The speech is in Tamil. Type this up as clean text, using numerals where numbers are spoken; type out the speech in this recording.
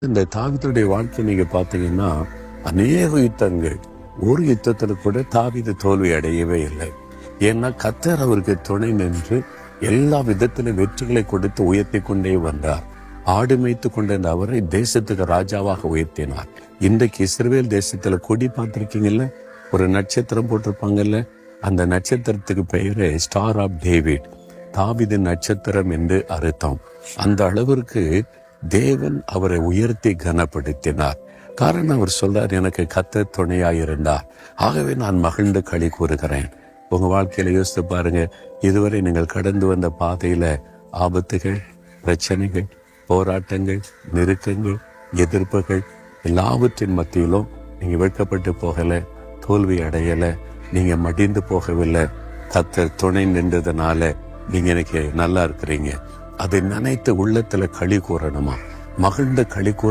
இந்த தாவீதுடைய வாழ்க்கை நீங்க பாத்தீங்கன்னா அநேக யுத்தங்கள், ஒரு யுத்தத்துல கூட தாவீது தோல்வி அடையவே இல்லை. ஏன்னா கர்த்தர் அவருக்கு துணை நின்று எல்லா விதத்திலும் வெற்றிகளை கொடுத்து உயர்த்தி கொண்டே வந்தார். ஆடு மேய்த்து கொண்டிருந்த அவரை தேசத்துக்கு ராஜாவாக உயர்த்தினார். இன்றைக்கு இஸ்ரவேல் தேசத்துல கொடி பார்த்திருக்கீங்கல்ல, ஒரு நட்சத்திரம் போட்டிருப்பாங்கல்ல, அந்த நட்சத்திரத்துக்கு பெயரு ஸ்டார் ஆஃப் டேவிட், தாவீது நட்சத்திரம் என்று அர்த்தம். அந்த அளவிற்கு தேவன் அவரை உயர்த்தி கனப்படுத்தினார். காரணம் அவர் சொல்றார், எனக்கு கர்த்தர் துணையாயிருந்தார், ஆகவே நான் மகிழ்ந்து களி கூறுகிறேன். உங்க வாழ்க்கையில யோசித்து பாருங்க, இதுவரை நீங்கள் கடந்து வந்த பாதையில ஆபத்துகள், பிரச்சனைகள், போராட்டங்கள், நெருக்கங்கள், எதிர்ப்புகள் எல்லாவற்றின் மத்தியிலும் நீங்க வெட்கப்பட்டு போகல, தோல்வி அடையல, நீங்க மடிந்து போகவில்லை. கர்த்தர் துணை நின்றதுனால நீங்க எனக்கு நல்லா இருக்கிறீங்க. அதை நினைத்து உள்ளத்துல களி கூறணுமா, மகிழ்ந்து களி கூற